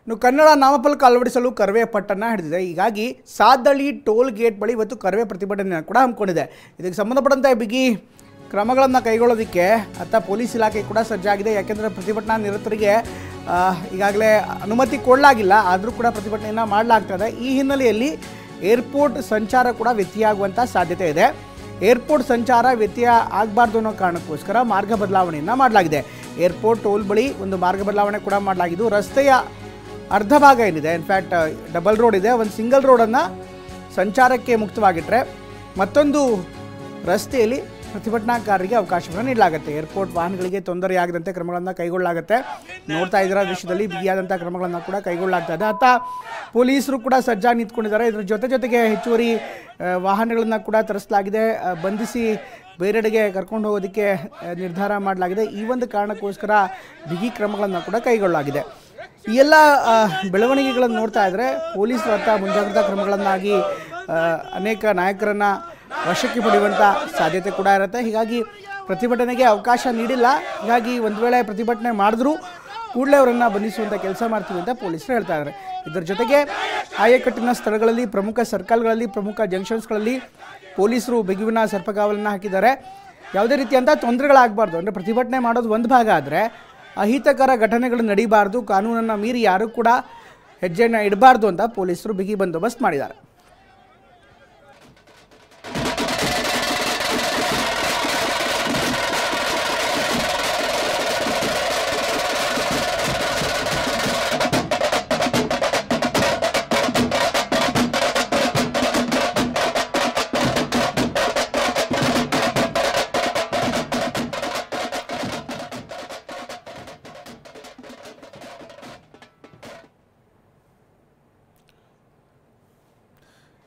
ಇನ್ನು ಕನ್ನಡ ನಾಮಫಲಕ ಅಳವಡಿಸಲು ಕರವೇ ಪಟ್ಟನ್ನು ಹಿಡಿದಿದೆ. ಹೀಗಾಗಿ ಸಾದಳ್ಳಿ ಟೋಲ್ ಗೇಟ್ ಬಳಿ ಇವತ್ತು ಕರವೇ ಪ್ರತಿಭಟನೆಯನ್ನು ಕೂಡ ಹಮ್ಮಿಕೊಂಡಿದೆ. ಇದಕ್ಕೆ ಸಂಬಂಧಪಟ್ಟಂತೆ ಬಿಗಿ ಕ್ರಮಗಳನ್ನು ಕೈಗೊಳ್ಳೋದಕ್ಕೆ ಅತ್ತ ಪೊಲೀಸ್ ಇಲಾಖೆ ಕೂಡ ಸಜ್ಜಾಗಿದೆ. ಯಾಕೆಂದರೆ ಪ್ರತಿಭಟನಾ ನಿರತರಿಗೆ ಈಗಾಗಲೇ ಅನುಮತಿ ಕೊಡಲಾಗಿಲ್ಲ, ಆದರೂ ಕೂಡ ಪ್ರತಿಭಟನೆಯನ್ನು ಮಾಡಲಾಗ್ತದೆ. ಈ ಹಿನ್ನೆಲೆಯಲ್ಲಿ ಏರ್ಪೋರ್ಟ್ ಸಂಚಾರ ಕೂಡ ವ್ಯತ್ಯಯ ಆಗುವಂಥ ಸಾಧ್ಯತೆ ಇದೆ. ಏರ್ಪೋರ್ಟ್ ಸಂಚಾರ ವ್ಯತ್ಯಯ ಆಗಬಾರ್ದು ಅನ್ನೋ ಕಾರಣಕ್ಕೋಸ್ಕರ ಮಾರ್ಗ ಬದಲಾವಣೆಯನ್ನು ಮಾಡಲಾಗಿದೆ. ಏರ್ಪೋರ್ಟ್ ಟೋಲ್ ಬಳಿ ಒಂದು ಮಾರ್ಗ ಬದಲಾವಣೆ ಕೂಡ ಮಾಡಲಾಗಿದ್ದು, ರಸ್ತೆಯ ಅರ್ಧ ಭಾಗ ಏನಿದೆ, ಇನ್ಫ್ಯಾಕ್ಟ್ ಡಬಲ್ ರೋಡ್ ಇದೆ, ಒಂದು ಸಿಂಗಲ್ ರೋಡನ್ನು ಸಂಚಾರಕ್ಕೆ ಮುಕ್ತವಾಗಿಟ್ಟರೆ ಮತ್ತೊಂದು ರಸ್ತೆಯಲ್ಲಿ ಪ್ರತಿಭಟನಾಕಾರರಿಗೆ ಅವಕಾಶವನ್ನು ನೀಡಲಾಗುತ್ತೆ. ಏರ್ಪೋರ್ಟ್ ವಾಹನಗಳಿಗೆ ತೊಂದರೆಯಾಗದಂತೆ ಕ್ರಮಗಳನ್ನು ಕೈಗೊಳ್ಳಲಾಗುತ್ತೆ. ನೋಡ್ತಾ ಇದ್ದೀರಾ ದೃಶ್ಯದಲ್ಲಿ ಬಿಗಿಯಾದಂಥ ಕ್ರಮಗಳನ್ನು ಕೂಡ ಕೈಗೊಳ್ಳಲಾಗ್ತಾ ಇದೆ. ಅತ್ತ ಪೊಲೀಸರು ಕೂಡ ಸಜ್ಜಾಗಿ ನಿಂತ್ಕೊಂಡಿದ್ದಾರೆ. ಇದರ ಜೊತೆಗೆ ಹೆಚ್ಚುವರಿ ವಾಹನಗಳನ್ನು ಕೂಡ ತರಿಸಲಾಗಿದೆ. ಬಂಧಿಸಿ ಬೇರೆಡೆಗೆ ಕರ್ಕೊಂಡು ಹೋಗೋದಕ್ಕೆ ನಿರ್ಧಾರ ಮಾಡಲಾಗಿದೆ. ಈ ಒಂದು ಕಾರಣಕ್ಕೋಸ್ಕರ ಬಿಗಿ ಕ್ರಮಗಳನ್ನು ಕೂಡ ಕೈಗೊಳ್ಳಲಾಗಿದೆ. ಈ ಎಲ್ಲ ಬೆಳವಣಿಗೆಗಳನ್ನು ನೋಡ್ತಾ ಇದ್ದರೆ ಪೊಲೀಸರು ಅತ್ತ ಮುಂಜಾಗ್ರತಾ ಕ್ರಮಗಳನ್ನಾಗಿ ಅನೇಕ ನಾಯಕರನ್ನು ವಶಕ್ಕೆ ಪಡೆಯುವಂಥ ಸಾಧ್ಯತೆ ಕೂಡ ಇರುತ್ತೆ. ಹೀಗಾಗಿ ಪ್ರತಿಭಟನೆಗೆ ಅವಕಾಶ ನೀಡಿಲ್ಲ. ಹೀಗಾಗಿ ಒಂದು ವೇಳೆ ಪ್ರತಿಭಟನೆ ಮಾಡಿದ್ರೂ ಕೂಡಲೇ ಅವರನ್ನು ಬಂಧಿಸುವಂಥ ಕೆಲಸ ಮಾಡ್ತೀವಿ ಅಂತ ಪೊಲೀಸರು ಹೇಳ್ತಾ ಇದ್ದಾರೆ. ಇದರ ಜೊತೆಗೆ ಆಯಕಟ್ಟಿನ ಸ್ಥಳಗಳಲ್ಲಿ, ಪ್ರಮುಖ ಸರ್ಕಲ್ಗಳಲ್ಲಿ, ಪ್ರಮುಖ ಜಂಕ್ಷನ್ಸ್ಗಳಲ್ಲಿ ಪೊಲೀಸರು ಬಿಗುವಿನ ಸರ್ಪಗಾವಲನ್ನು ಹಾಕಿದ್ದಾರೆ. ಯಾವುದೇ ರೀತಿಯಂಥ ತೊಂದರೆಗಳಾಗಬಾರ್ದು, ಅಂದರೆ ಪ್ರತಿಭಟನೆ ಮಾಡೋದು ಒಂದು ಭಾಗ ಆದರೆ ಅಹಿತಕರ ಘಟನೆಗಳು ನಡೀಬಾರ್ದು, ಕಾನೂನನ್ನು ಮೀರಿ ಯಾರೂ ಕೂಡ ಹೆಜ್ಜೆಯನ್ನು ಇಡಬಾರ್ದು ಅಂತ ಪೊಲೀಸರು ಬಿಗಿ ಬಂದೋಬಸ್ತ್ ಮಾಡಿದ್ದಾರೆ.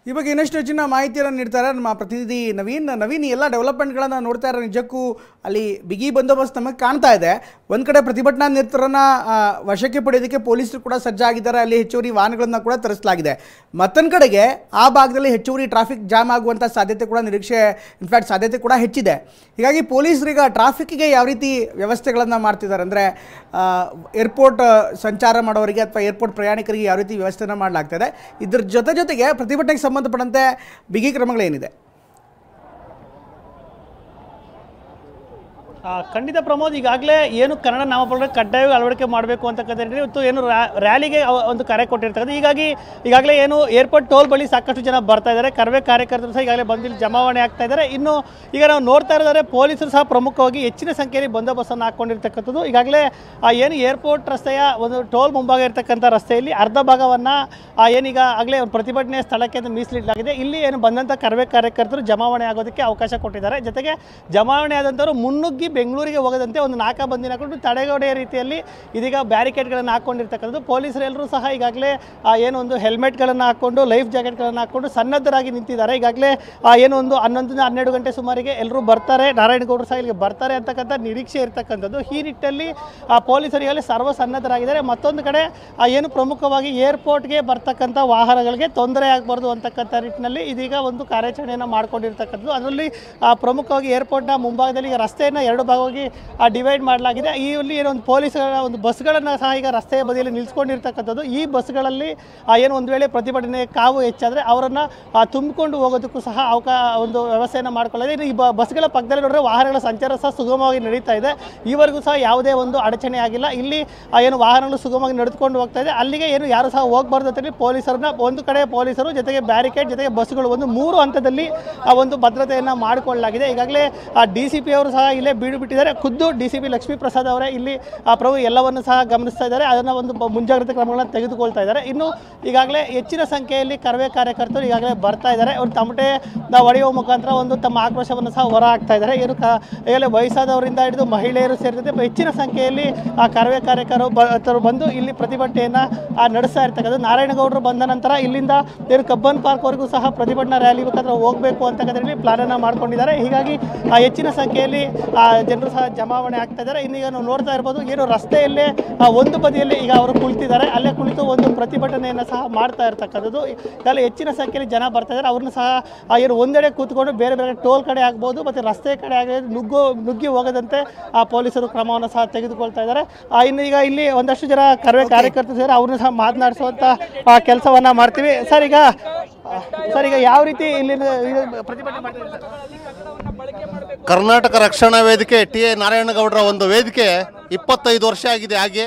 ಈ ಬಗ್ಗೆ ಇನ್ನಷ್ಟು ಹೆಚ್ಚಿನ ಮಾಹಿತಿಯನ್ನು ನೀಡ್ತಾರೆ ನಮ್ಮ ಪ್ರತಿನಿಧಿ ನವೀನ್. ಎಲ್ಲ ಡೆವಲಪ್ಮೆಂಟ್ಗಳನ್ನು ನೋಡ್ತಾ ಇರೋ ನಿಜಕ್ಕೂ ಅಲ್ಲಿ ಬಿಗಿ ಬಂದೋಬಸ್ತ್ ನಮಗೆ ಕಾಣ್ತಾ ಇದೆ. ಒಂದು ಕಡೆ ಪ್ರತಿಭಟನಾ ನಿರತರನ್ನು ವಶಕ್ಕೆ ಪಡೆಯೋದಕ್ಕೆ ಪೊಲೀಸರು ಕೂಡ ಸಜ್ಜಾಗಿದ್ದಾರೆ. ಅಲ್ಲಿ ಹೆಚ್ಚುವರಿ ವಾಹನಗಳನ್ನು ಕೂಡ ತರಿಸಲಾಗಿದೆ. ಮತ್ತೊಂದು ಕಡೆಗೆ ಆ ಭಾಗದಲ್ಲಿ ಹೆಚ್ಚುವರಿ ಟ್ರಾಫಿಕ್ ಜಾಮ್ ಆಗುವಂಥ ಸಾಧ್ಯತೆ ಕೂಡ ಇನ್ಫ್ಯಾಕ್ಟ್ ಸಾಧ್ಯತೆ ಕೂಡ ಹೆಚ್ಚಿದೆ. ಹೀಗಾಗಿ ಪೊಲೀಸರೀಗ ಟ್ರಾಫಿಕ್ಗೆ ಯಾವ ರೀತಿ ವ್ಯವಸ್ಥೆಗಳನ್ನು ಮಾಡ್ತಿದ್ದಾರೆ ಅಂದರೆ ಏರ್ಪೋರ್ಟ್ ಸಂಚಾರ ಮಾಡೋರಿಗೆ ಅಥವಾ ಏರ್ಪೋರ್ಟ್ ಪ್ರಯಾಣಿಕರಿಗೆ ಯಾವ ರೀತಿ ವ್ಯವಸ್ಥೆಯನ್ನು ಮಾಡಲಾಗ್ತದೆ, ಇದ್ರ ಜೊತೆಗೆ ಪ್ರತಿಭಟನೆಗೆ ಸಂಬಂಧಪಟ್ಟಂತೆ ಬಿಗಿ ಕ್ರಮಗಳೇನಿದೆ? ಖಂಡಿತ ಪ್ರಮೋದ್, ಈಗಾಗಲೇ ಏನು ಕನ್ನಡ ನಾಮಫಲಕ ಕಡ್ಡಾಯವಾಗಿ ಅಳವಡಿಕೆ ಮಾಡಬೇಕು ಅಂತಕ್ಕಂಥದ್ದು ಇವತ್ತು ಏನು ರ್ಯಾಲಿಗೆ ಒಂದು ಕರೆ ಕೊಟ್ಟಿರ್ತಕ್ಕಂಥ. ಈಗಾಗಲೇ ಏನು ಏರ್ಪೋರ್ಟ್ ಟೋಲ್ ಬಳಿ ಸಾಕಷ್ಟು ಜನ ಬರ್ತಾ ಇದ್ದಾರೆ. ಕರವೇ ಕಾರ್ಯಕರ್ತರು ಸಹ ಈಗಾಗಲೇ ಬಂದು ಇಲ್ಲಿ ಜಮಾವಣೆ ಆಗ್ತಾ ಇದ್ದಾರೆ. ಇನ್ನು ಈಗ ನಾವು ನೋಡ್ತಾ ಇರೋದಾದ್ರೆ ಪೊಲೀಸರು ಸಹ ಪ್ರಮುಖವಾಗಿ ಹೆಚ್ಚಿನ ಸಂಖ್ಯೆಯಲ್ಲಿ ಬಂದೋಬಸ್ತನ್ನು ಹಾಕ್ಕೊಂಡಿರ್ತಕ್ಕಂಥದ್ದು. ಈಗಾಗಲೇ ಏನು ಏರ್ಪೋರ್ಟ್ ರಸ್ತೆಯ ಒಂದು ಟೋಲ್ ಮುಂಭಾಗ ಇರತಕ್ಕಂಥ ರಸ್ತೆಯಲ್ಲಿ ಅರ್ಧ ಭಾಗವನ್ನು ಏನೀಗ ಆಗಲೇ ಒಂದು ಪ್ರತಿಭಟನೆ ಸ್ಥಳಕ್ಕೆ ಅಂತ ಮೀಸಲಿಡಲಾಗಿದೆ. ಇಲ್ಲಿ ಏನು ಬಂದಂಥ ಕರವೇ ಕಾರ್ಯಕರ್ತರು ಜಮಾವಣೆ ಆಗೋದಕ್ಕೆ ಅವಕಾಶ ಕೊಟ್ಟಿದ್ದಾರೆ. ಜೊತೆಗೆ ಜಮಾವಣೆ ಆದಂಥವರು ಮುನ್ನುಗ್ಗಿ ಬೆಂಗಳೂರಿಗೆ ಹೋಗದಂತೆ ಒಂದು ನಾಕಾಬಂದಿನ ಹಾಕೊಂಡು ತಡೆಗೋಡೆಯ ರೀತಿಯಲ್ಲಿ ಇದೀಗ ಬ್ಯಾರಿಕೇಡ್ಗಳನ್ನು ಹಾಕ್ಕೊಂಡಿರ್ತಕ್ಕಂಥದ್ದು. ಪೊಲೀಸರೆಲ್ಲರೂ ಸಹ ಈಗಾಗಲೇ ಏನು ಒಂದು ಹೆಲ್ಮೆಟ್ಗಳನ್ನು ಹಾಕ್ಕೊಂಡು, ಲೈಫ್ ಜಾಕೆಟ್ಗಳನ್ನು ಹಾಕ್ಕೊಂಡು ಸನ್ನದ್ಧರಾಗಿ ನಿಂತಿದ್ದಾರೆ. ಈಗಾಗಲೇ ಏನು ಒಂದು 11-12 ಗಂಟೆ ಸುಮಾರಿಗೆ ಎಲ್ಲರೂ ಬರ್ತಾರೆ, ನಾರಾಯಣಗೌಡರು ಸಹ ಇಲ್ಲಿಗೆ ಬರ್ತಾರೆ ಅಂತಕ್ಕಂಥ ನಿರೀಕ್ಷೆ ಇರ್ತಕ್ಕಂಥದ್ದು. ಈ ನಿಟ್ಟಿನಲ್ಲಿ ಪೊಲೀಸರು ಈಗಾಗಲೇ ಸರ್ವಸನ್ನದ್ಧರಾಗಿದ್ದಾರೆ. ಮತ್ತೊಂದು ಕಡೆ ಏನು ಪ್ರಮುಖವಾಗಿ ಏರ್ಪೋರ್ಟ್ಗೆ ಬರ್ತಕ್ಕಂಥ ವಾಹನಗಳಿಗೆ ತೊಂದರೆ ಆಗಬಾರ್ದು ಅಂತಕ್ಕಂಥ ನಿಟ್ಟಿನಲ್ಲಿ ಇದೀಗ ಒಂದು ಕಾರ್ಯಾಚರಣೆಯನ್ನು ಮಾಡ್ಕೊಂಡಿರ್ತಕ್ಕಂಥದ್ದು. ಅದರಲ್ಲಿ ಪ್ರಮುಖವಾಗಿ ಏರ್ಪೋರ್ಟ್ನ ಮುಂಭಾಗದಲ್ಲಿ ಈಗ ರಸ್ತೆಯನ್ನು 2 ಭಾಗವಾಗಿ ಡಿವೈಡ್ ಮಾಡಲಾಗಿದೆ. ಇಲ್ಲಿ ಏನೊಂದು ಪೊಲೀಸರ ಒಂದು ಬಸ್ಗಳನ್ನು ಸಹ ಈಗ ರಸ್ತೆಯ ಬದಿಯಲ್ಲಿ ನಿಲ್ಲಿಸ್ಕೊಂಡಿರ್ತಕ್ಕಂಥದ್ದು. ಈ ಬಸ್ಗಳಲ್ಲಿ ಏನು ಒಂದು ವೇಳೆ ಪ್ರತಿಭಟನೆ ಕಾವು ಹೆಚ್ಚಾದರೆ ಅವರನ್ನು ತುಂಬಿಕೊಂಡು ಹೋಗೋದಕ್ಕೂ ಸಹ ಒಂದು ವ್ಯವಸ್ಥೆಯನ್ನು ಮಾಡಿಕೊಳ್ಳಿದೆ. ಇನ್ನು ಈ ಬಸ್ಗಳ ಪಕ್ಕದಲ್ಲಿ ನೋಡಿದ್ರೆ ವಾಹನಗಳ ಸಂಚಾರ ಸಹ ಸುಗಮವಾಗಿ ನಡೀತಾ ಇದೆ. ಈವರೆಗೂ ಸಹ ಯಾವುದೇ ಒಂದು ಅಡಚಣೆ ಆಗಿಲ್ಲ. ಇಲ್ಲಿ ಏನು ವಾಹನಗಳು ಸುಗಮವಾಗಿ ನಡೆದುಕೊಂಡು ಹೋಗ್ತಾ ಇದೆ. ಅಲ್ಲಿಗೆ ಏನು ಯಾರು ಸಹ ಹೋಗಬಾರ್ದು ಅಂತೇಳಿ ಪೊಲೀಸರನ್ನ ಒಂದು ಕಡೆ ಪೊಲೀಸರು, ಜೊತೆಗೆ ಬ್ಯಾರಿಕೇಡ್, ಜೊತೆಗೆ ಬಸ್ಗಳು ಒಂದು 3 ಹಂತದಲ್ಲಿ ಒಂದು ಭದ್ರತೆಯನ್ನು ಮಾಡಿಕೊಳ್ಳಲಾಗಿದೆ. ಈಗಾಗಲೇ DCP ಅವರು ಸಹ ಇಲ್ಲೇ ಬೀಡು ಬಿಟ್ಟಿದ್ದಾರೆ. ಖುದ್ದು DCP ಲಕ್ಷ್ಮೀ ಪ್ರಸಾದ್ ಅವರೇ ಇಲ್ಲಿ ಪ್ರಭು ಎಲ್ಲವನ್ನು ಸಹ ಗಮನಿಸ್ತಾ ಇದ್ದಾರೆ. ಅದನ್ನು ಒಂದು ಮುಂಜಾಗ್ರತಾ ಕ್ರಮಗಳನ್ನು ತೆಗೆದುಕೊಳ್ತಾ ಇದ್ದಾರೆ. ಇನ್ನು ಈಗಾಗಲೇ ಹೆಚ್ಚಿನ ಸಂಖ್ಯೆಯಲ್ಲಿ ಕರವೇ ಕಾರ್ಯಕರ್ತರು ಈಗಾಗಲೇ ಬರ್ತಾ ಇದ್ದಾರೆ. ಅವರು ತಮಟೆ ಹೊಡೆಯುವ ಮುಖಾಂತರ ಒಂದು ತಮ್ಮ ಆಕ್ರೋಶವನ್ನು ಸಹ ಹೊರ ಹಾಕ್ತಾ ಇದ್ದಾರೆ. ಏನು ಈಗಾಗಲೇ ವಯಸ್ಸಾದವರಿಂದ ಹಿಡಿದು ಮಹಿಳೆಯರು ಸೇರಿದಂತೆ ಹೆಚ್ಚಿನ ಸಂಖ್ಯೆಯಲ್ಲಿ ಕರವೇ ಕಾರ್ಯಕರ್ತರು ಬಂದು ಇಲ್ಲಿ ಪ್ರತಿಭಟನೆಯನ್ನು ನಡೆಸ್ತಾ ಇರ್ತಕ್ಕಂಥದ್ದು. ನಾರಾಯಣಗೌಡರು ಬಂದ ನಂತರ ಇಲ್ಲಿಂದ ಏನು ಕಬ್ಬನ್ ಪಾರ್ಕ್ವರೆಗೂ ಸಹ ಪ್ರತಿಭಟನಾ ರ್ಯಾಲಿ ಮುಖಾಂತರ ಹೋಗಬೇಕು ಅಂತಕ್ಕಂಥದ್ರಲ್ಲಿ ಪ್ಲಾನನ್ನು ಮಾಡ್ಕೊಂಡಿದ್ದಾರೆ. ಹೀಗಾಗಿ ಹೆಚ್ಚಿನ ಸಂಖ್ಯೆಯಲ್ಲಿ ಜನರು ಸಹ ಜಮಾವಣೆ ಆಗ್ತಾ ಇದ್ದಾರೆ. ಇನ್ನೀಗ ನಾವು ನೋಡ್ತಾ ಇರ್ಬೋದು, ಏನು ರಸ್ತೆಯಲ್ಲೇ ಒಂದು ಬದಿಯಲ್ಲಿ ಈಗ ಅವರು ಕುಳಿತಿದ್ದಾರೆ. ಅಲ್ಲೇ ಕುಳಿತು ಒಂದು ಪ್ರತಿಭಟನೆಯನ್ನು ಸಹ ಮಾಡ್ತಾ ಇರ್ತಕ್ಕಂಥದ್ದು. ಈಗಾಗಲೇ ಹೆಚ್ಚಿನ ಸಂಖ್ಯೆಯಲ್ಲಿ ಜನ ಬರ್ತಾ ಇದ್ದಾರೆ. ಅವ್ರನ್ನ ಸಹ ಏನು ಒಂದೆಡೆ ಕೂತ್ಕೊಂಡು ಬೇರೆ ಬೇರೆ ಟೋಲ್ ಕಡೆ ಆಗ್ಬೋದು ಮತ್ತು ರಸ್ತೆ ಕಡೆ ಆಗಲಿ ನುಗ್ಗಿ ಹೋಗದಂತೆ ಪೊಲೀಸರು ಕ್ರಮವನ್ನು ಸಹ ತೆಗೆದುಕೊಳ್ತಾ ಇದ್ದಾರೆ. ಇನ್ನು ಈಗ ಇಲ್ಲಿ ಒಂದಷ್ಟು ಜನ ಕರ್ವೆ ಕಾರ್ಯಕರ್ತರು ಸೇರಿ ಅವ್ರನ್ನ ಸಹ ಮಾತನಾಡಿಸುವಂಥ ಕೆಲಸವನ್ನು ಮಾಡ್ತೀವಿ. ಸರ್ ಈಗ ಯಾವ ರೀತಿ ಇಲ್ಲಿ ಪ್ರತಿಭಟನೆ ಮಾಡ್ತಾ ಕರ್ನಾಟಕ ರಕ್ಷಣಾ ವೇದಿಕೆ ಟಿ.ಎ. ನಾರಾಯಣಗೌಡರ ಒಂದು ವೇದಿಕೆ 25 ವರ್ಷ ಆಗಿದೆ. ಹಾಗೆ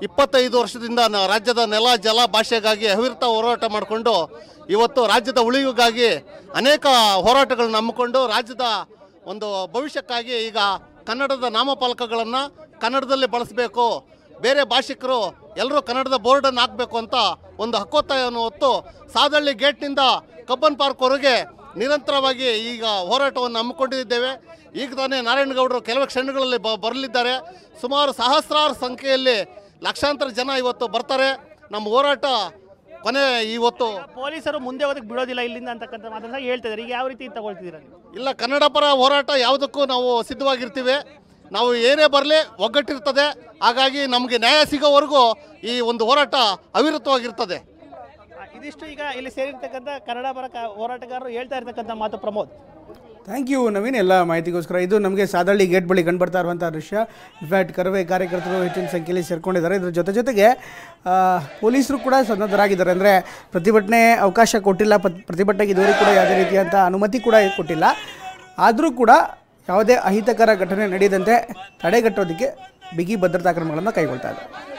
25 ವರ್ಷದಿಂದ ರಾಜ್ಯದ ನೆಲ ಜಲ ಭಾಷೆಗಾಗಿ ಅವಿರತ ಹೋರಾಟ ಮಾಡಿಕೊಂಡು ಇವತ್ತು ರಾಜ್ಯದ ಉಳಿವಿಗಾಗಿ ಅನೇಕ ಹೋರಾಟಗಳನ್ನು ಹಮ್ಮಿಕೊಂಡು ರಾಜ್ಯದ ಒಂದು ಭವಿಷ್ಯಕ್ಕಾಗಿ ಈಗ ಕನ್ನಡದ ನಾಮಫಲಕಗಳನ್ನು ಕನ್ನಡದಲ್ಲಿ ಬಳಸಬೇಕು, ಬೇರೆ ಭಾಷಿಕರು ಎಲ್ಲರೂ ಕನ್ನಡದ ಬೋರ್ಡನ್ನು ಹಾಕಬೇಕು ಅಂತ ಒಂದು ಹಕ್ಕೊತ್ತಾಯವನ್ನು ಹೊತ್ತು ಸಾದಳ್ಳಿ ಗೇಟ್ನಿಂದ ಕಬ್ಬನ್ ಪಾರ್ಕ್ವರೆಗೆ ನಿರಂತರವಾಗಿ ಈಗ ಹೋರಾಟವನ್ನು ಹಮ್ಮಿಕೊಂಡಿದ್ದೇವೆ. ಈಗ ತಾನೇ ನಾರಾಯಣಗೌಡರು ಕೆಲವು ಕ್ಷಣಗಳಲ್ಲಿ ಬರಲಿದ್ದಾರೆ. ಸುಮಾರು ಸಹಸ್ರಾರು ಸಂಖ್ಯೆಯಲ್ಲಿ ಲಕ್ಷಾಂತರ ಜನ ಇವತ್ತು ಬರ್ತಾರೆ. ನಮ್ಮ ಹೋರಾಟ ಕೊನೆ ಇವತ್ತು ಪೊಲೀಸರು ಮುಂದೆ ಹೋದಕ್ಕೆ ಬಿಡೋದಿಲ್ಲ ಇಲ್ಲಿಂದ ಅಂತಕ್ಕಂಥ ಮಾತನ್ನ ಹೇಳ್ತಾ ಇದ್ದಾರೆ. ಈಗ ಯಾವ ರೀತಿ ತಗೊಳ್ತಿದ್ದೀರಾ ನೀವು? ಇಲ್ಲ, ಕನ್ನಡ ಪರ ಹೋರಾಟ ಯಾವುದಕ್ಕೂ ನಾವು ಸಿದ್ಧವಾಗಿರ್ತೀವಿ. ನಾವು ಏನೇ ಬರಲಿ ಒಗ್ಗಟ್ಟಿರ್ತದೆ. ಹಾಗಾಗಿ ನಮಗೆ ನ್ಯಾಯ ಸಿಗೋವರೆಗೂ ಈ ಒಂದು ಹೋರಾಟ ಅವಿರತವಾಗಿರ್ತದೆ. ಇದಿಷ್ಟು ಈಗ ಇಲ್ಲಿ ಸೇರಿರ್ತಕ್ಕಂಥ ಕನ್ನಡ ಪರ ಹೋರಾಟಗಾರರು ಹೇಳ್ತಾ ಇರ್ತಕ್ಕಂಥ ಮಾತು. ಪ್ರಮೋದ್, ಥ್ಯಾಂಕ್ ಯು ನವೀನ್ ಎಲ್ಲ ಮಾಹಿತಿಗೋಸ್ಕರ. ಇದು ನಮಗೆ ಸಾದಳ್ಳಿ ಗೇಟ್ ಬಳಿ ಕಂಡುಬರ್ತಾ ಇರುವಂಥ ದೃಶ್ಯ. ಇನ್ಫ್ಯಾಕ್ಟ್ ಕರ್ವೆ ಕಾರ್ಯಕರ್ತರು ಹೆಚ್ಚಿನ ಸಂಖ್ಯೆಯಲ್ಲಿ ಸೇರ್ಕೊಂಡಿದ್ದಾರೆ. ಇದರ ಜೊತೆಗೆ ಪೊಲೀಸರು ಕೂಡ ಸನ್ನದ್ಧರಾಗಿದ್ದಾರೆ. ಅಂದರೆ ಪ್ರತಿಭಟನೆ ಅವಕಾಶ ಕೊಟ್ಟಿಲ್ಲ, ಪ್ರತಿಭಟನೆಗೆ ಇದುವರೆಗೂ ಕೂಡ ಯಾವುದೇ ರೀತಿಯಂಥ ಅನುಮತಿ ಕೂಡ ಕೊಟ್ಟಿಲ್ಲ. ಆದರೂ ಕೂಡ ಯಾವುದೇ ಅಹಿತಕರ ಘಟನೆ ನಡೆಯದಂತೆ ತಡೆಗಟ್ಟೋದಕ್ಕೆ ಬಿಗಿ ಭದ್ರತಾ ಕ್ರಮಗಳನ್ನು ಕೈಗೊಳ್ತಾ ಇದ್ದಾರೆ.